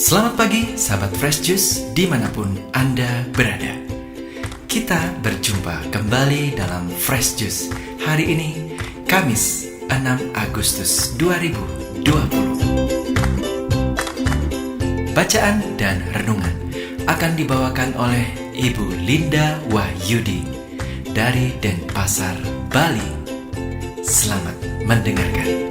Selamat pagi sahabat Fresh Juice dimanapun Anda berada. Kita berjumpa kembali dalam Fresh Juice hari ini, Kamis 6 Agustus 2020. Bacaan dan renungan akan dibawakan oleh Ibu Linda Wahyudi dari Denpasar, Bali. Selamat mendengarkan.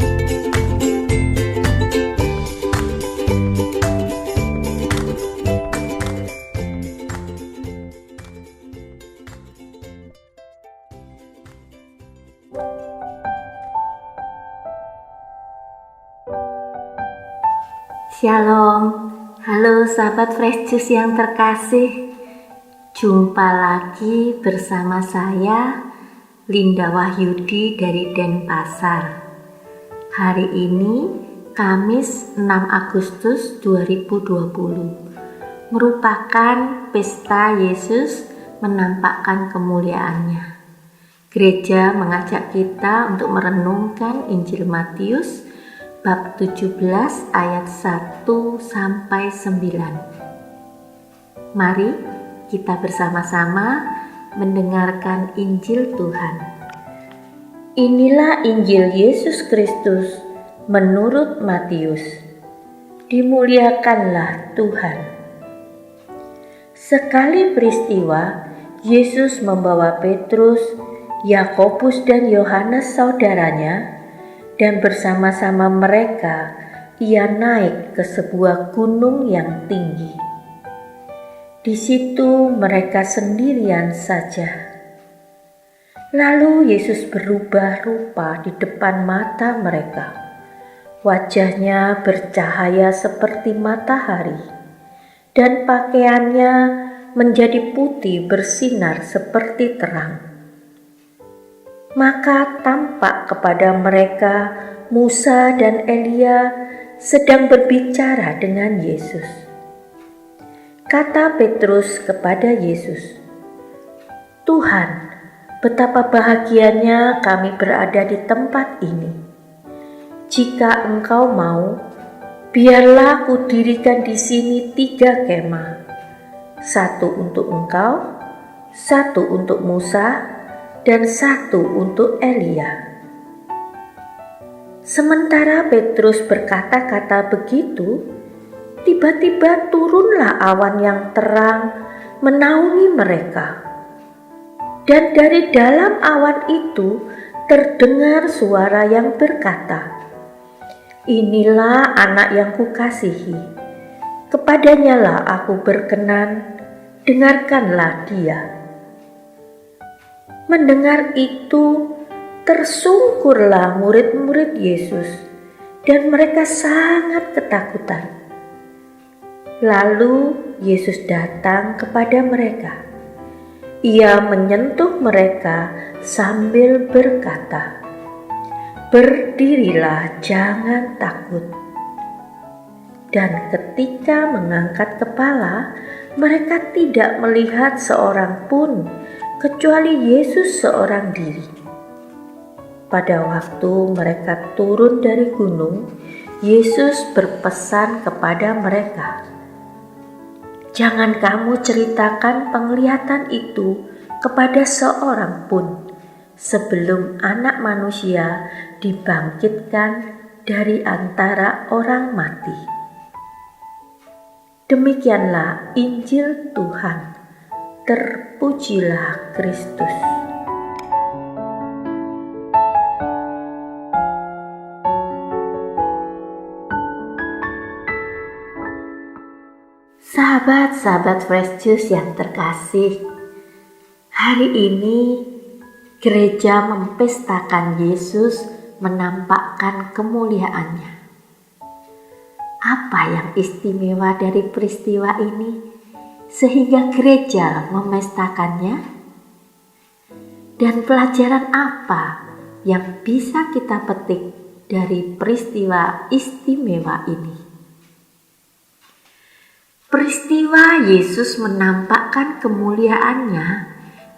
Shalom, halo sahabat Fresh Juice yang terkasih. Jumpa lagi bersama saya, Linda Wahyudi dari Denpasar. Hari ini, Kamis 6 Agustus 2020, merupakan pesta Yesus menampakkan kemuliaannya. Gereja mengajak kita untuk merenungkan Injil Matius bab 17 ayat 1 sampai 9. Mari kita bersama-sama mendengarkan Injil Tuhan. Inilah Injil Yesus Kristus menurut Matius. Dimuliakanlah Tuhan. Sekali peristiwa, Yesus membawa Petrus, Yakobus dan Yohanes saudaranya, dan bersama-sama mereka ia naik ke sebuah gunung yang tinggi. Di situ mereka sendirian saja. Lalu Yesus berubah rupa di depan mata mereka. Wajahnya bercahaya seperti matahari, dan pakaiannya menjadi putih bersinar seperti terang. Maka tampak kepada mereka Musa dan Elia sedang berbicara dengan Yesus. Kata Petrus kepada Yesus, "Tuhan, betapa bahagianya kami berada di tempat ini. Jika Engkau mau, biarlah kudirikan di sini 3 kemah, 1 untuk Engkau, 1 untuk Musa, dan 1 untuk Elia." Sementara Petrus berkata-kata begitu, tiba-tiba turunlah awan yang terang menaungi mereka. Dan dari dalam awan itu terdengar suara yang berkata, "Inilah anak yang kukasihi, kepadanyalah aku berkenan, dengarkanlah dia." Mendengar itu, tersungkurlah murid-murid Yesus, dan mereka sangat ketakutan. Lalu Yesus datang kepada mereka. Ia menyentuh mereka sambil berkata, "Berdirilah, jangan takut." Dan ketika mengangkat kepala, mereka tidak melihat seorang pun kecuali Yesus seorang diri. Pada waktu mereka turun dari gunung, Yesus berpesan kepada mereka, "Jangan kamu ceritakan penglihatan itu kepada seorang pun sebelum Anak Manusia dibangkitkan dari antara orang mati." Demikianlah Injil Tuhan. Terpujilah Kristus. Sahabat-sahabat Fresh Juice yang terkasih, hari ini gereja mempestakan Yesus menampakkan kemuliaannya. Apa yang istimewa dari peristiwa ini sehingga gereja memestakannya? Dan pelajaran apa yang bisa kita petik dari peristiwa istimewa ini? Peristiwa Yesus menampakkan kemuliaannya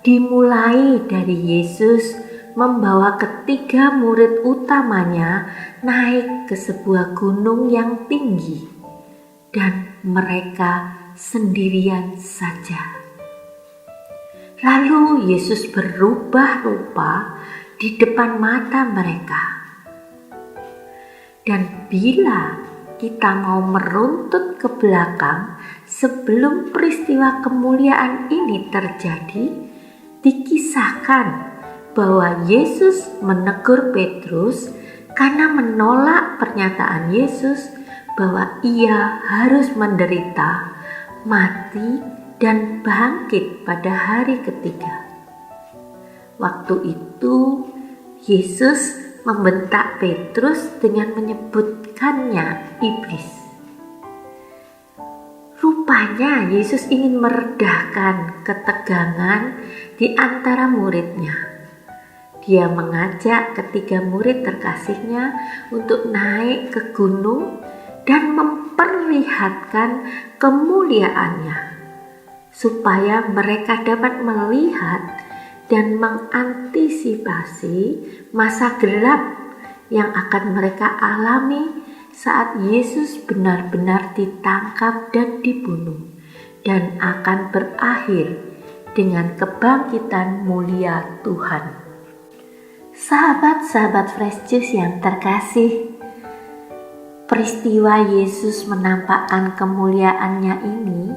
dimulai dari Yesus membawa ketiga murid utamanya naik ke sebuah gunung yang tinggi dan mereka sendirian saja. Lalu Yesus berubah rupa di depan mata mereka. Dan bila kita mau meruntut ke belakang sebelum peristiwa kemuliaan ini terjadi, dikisahkan bahwa Yesus menegur Petrus karena menolak pernyataan Yesus bahwa ia harus menderita, mati, dan bangkit pada hari ketiga. Waktu itu Yesus membentak Petrus dengan menyebutkannya iblis. Rupanya Yesus ingin meredahkan ketegangan di antara muridnya. Dia mengajak ketiga murid terkasihnya untuk naik ke gunung dan memperlihatkan kemuliaannya, supaya mereka dapat melihat dan mengantisipasi masa gelap yang akan mereka alami saat Yesus benar-benar ditangkap dan dibunuh, dan akan berakhir dengan kebangkitan mulia Tuhan. Sahabat-sahabat Fresh Juice yang terkasih, peristiwa Yesus menampakkan kemuliaannya ini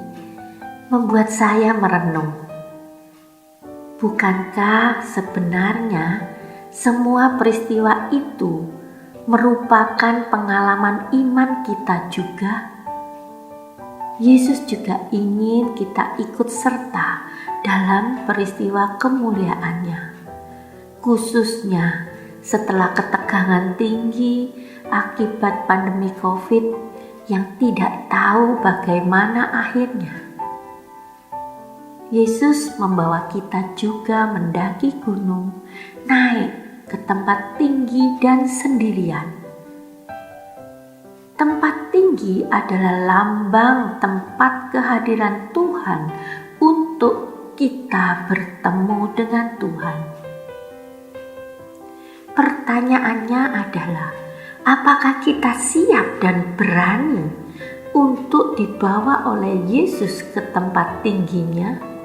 membuat saya merenung. Bukankah sebenarnya semua peristiwa itu merupakan pengalaman iman kita juga? Yesus juga ingin kita ikut serta dalam peristiwa kemuliaannya, khususnya setelah ketegangan tinggi akibat pandemi COVID yang tidak tahu bagaimana akhirnya. Yesus membawa kita juga mendaki gunung, naik ke tempat tinggi dan sendirian. Tempat tinggi adalah lambang tempat kehadiran Tuhan untuk kita bertemu dengan Tuhan. Pertanyaannya adalah, apakah kita siap dan berani untuk dibawa oleh Yesus ke tempat tingginya?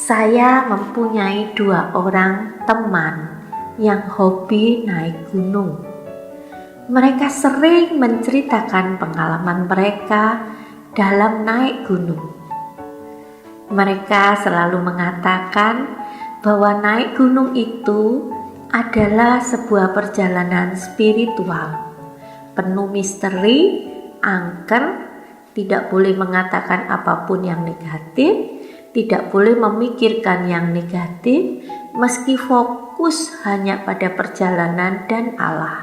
Saya mempunyai 2 orang teman yang hobi naik gunung. Mereka sering menceritakan pengalaman mereka dalam naik gunung. Mereka selalu mengatakan bahwa naik gunung itu adalah sebuah perjalanan spiritual, penuh misteri, angker, tidak boleh mengatakan apapun yang negatif, tidak boleh memikirkan yang negatif, meski fokus hanya pada perjalanan dan Allah.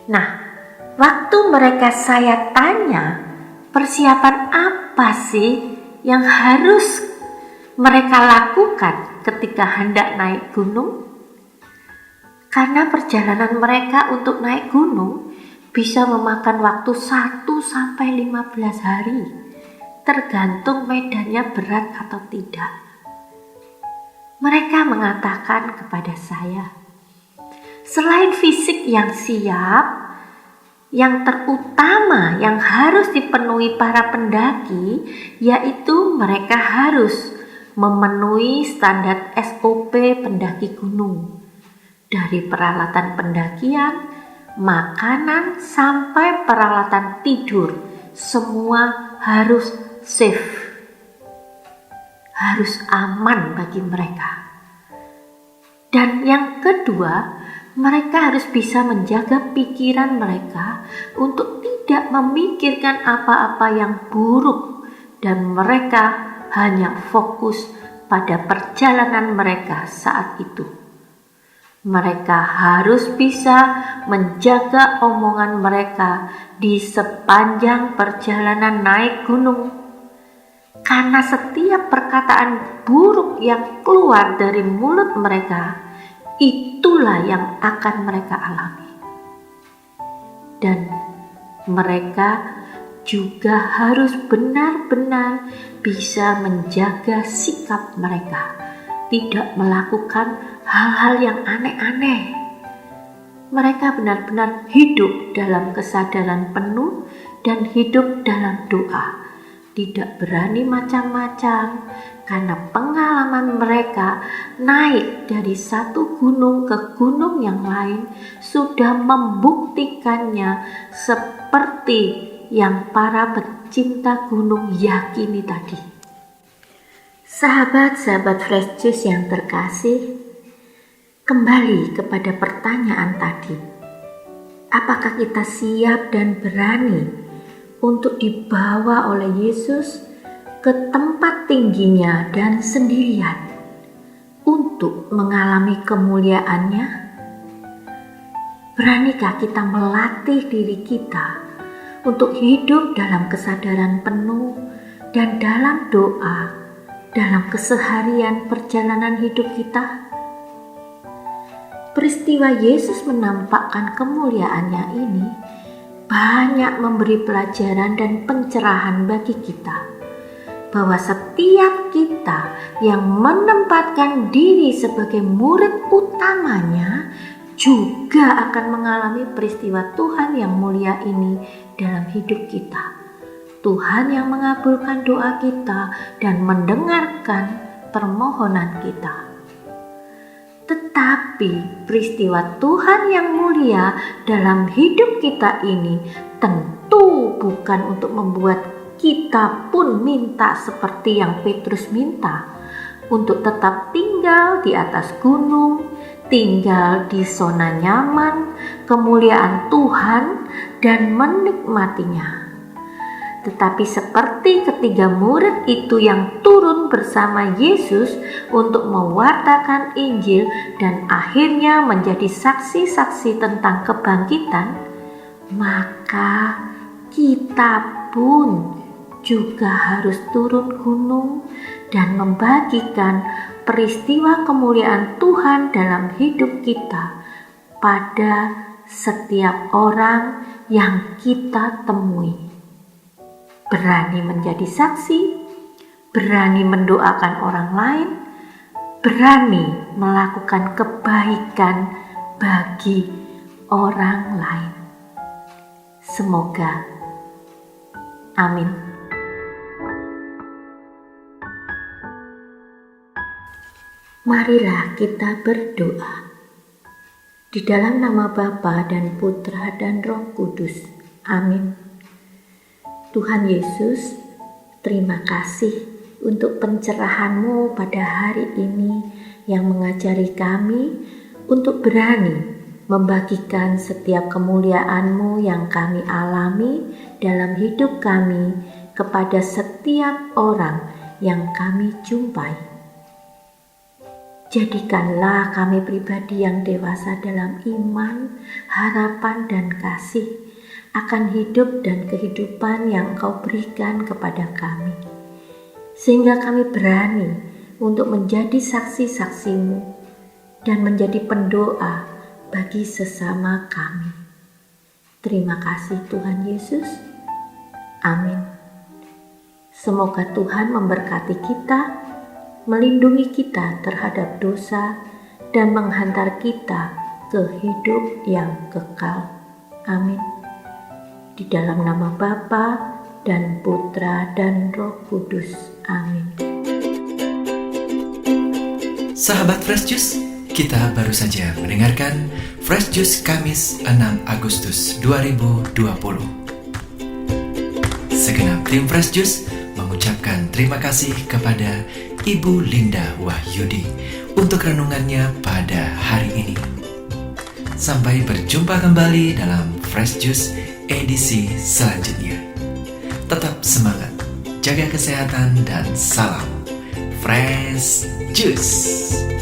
Nah, waktu saya tanya, persiapan apa sih yang harus mereka lakukan ketika hendak naik gunung? Karena perjalanan mereka untuk naik gunung bisa memakan waktu 1-15 hari. Tergantung medannya berat atau tidak. Mereka mengatakan kepada saya, selain fisik yang siap, yang terutama yang harus dipenuhi para pendaki, yaitu mereka harus memenuhi standar SOP pendaki gunung. Dari peralatan pendakian, makanan, sampai peralatan tidur, semua harus safe, harus aman bagi mereka. Dan yang kedua, mereka harus bisa menjaga pikiran mereka untuk tidak memikirkan apa-apa yang buruk, dan mereka hanya fokus pada perjalanan mereka saat itu. Mereka harus bisa menjaga omongan mereka di sepanjang perjalanan naik gunung. Karena setiap perkataan buruk yang keluar dari mulut mereka, itulah yang akan mereka alami. Dan mereka juga harus benar-benar bisa menjaga sikap mereka, tidak melakukan hal-hal yang aneh-aneh. mereka benar-benar hidup dalam kesadaran penuh dan hidup dalam doa. Tidak berani macam-macam karena pengalaman mereka naik dari satu gunung ke gunung yang lain sudah membuktikannya seperti yang para pecinta gunung yakini tadi. Sahabat-sahabat Fresh Juice yang terkasih, kembali kepada pertanyaan tadi. Apakah kita siap dan berani untuk dibawa oleh Yesus ke tempat tingginya dan sendirian untuk mengalami kemuliaannya? Beranikah kita melatih diri kita untuk hidup dalam kesadaran penuh dan dalam doa dalam keseharian perjalanan hidup kita? Peristiwa Yesus menampakkan kemuliaannya ini banyak memberi pelajaran dan pencerahan bagi kita, bahwa setiap kita yang menempatkan diri sebagai murid utamanya juga akan mengalami peristiwa Tuhan yang mulia ini dalam hidup kita. Tuhan yang mengabulkan doa kita dan mendengarkan permohonan kita. Tetapi peristiwa Tuhan yang mulia dalam hidup kita ini tentu bukan untuk membuat kita pun minta seperti yang Petrus minta, untuk tetap tinggal di atas gunung, tinggal di zona nyaman, kemuliaan Tuhan dan menikmatinya. Tetapi seperti ketiga murid itu yang turun bersama Yesus untuk mewartakan Injil dan akhirnya menjadi saksi-saksi tentang kebangkitan, maka kita pun juga harus turun gunung dan membagikan peristiwa kemuliaan Tuhan dalam hidup kita pada setiap orang yang kita temui. Berani menjadi saksi, berani mendoakan orang lain, berani melakukan kebaikan bagi orang lain. Semoga. Amin. Marilah kita berdoa. Di dalam nama Bapa dan Putra dan Roh Kudus. Amin. Tuhan Yesus, terima kasih untuk pencerahan-Mu pada hari ini yang mengajari kami untuk berani membagikan setiap kemuliaan-Mu yang kami alami dalam hidup kami kepada setiap orang yang kami jumpai. Jadikanlah kami pribadi yang dewasa dalam iman, harapan, dan kasih akan hidup dan kehidupan yang Engkau berikan kepada kami, sehingga kami berani untuk menjadi saksi-saksi-Mu dan menjadi pendoa bagi sesama kami. Terima kasih Tuhan Yesus. Amin. Semoga Tuhan memberkati kita, melindungi kita terhadap dosa, dan menghantar kita ke hidup yang kekal. Amin. Di dalam nama Bapa dan Putra dan Roh Kudus. Amin. Sahabat Fresh Juice, kita baru saja mendengarkan Fresh Juice Kamis 6 Agustus 2020. Segenap tim Fresh Juice mengucapkan terima kasih kepada Ibu Linda Wahyudi untuk renungannya pada hari ini. Sampai berjumpa kembali dalam Fresh Juice edisi selanjutnya. Tetap semangat, jaga kesehatan, dan salam Fresh Juice.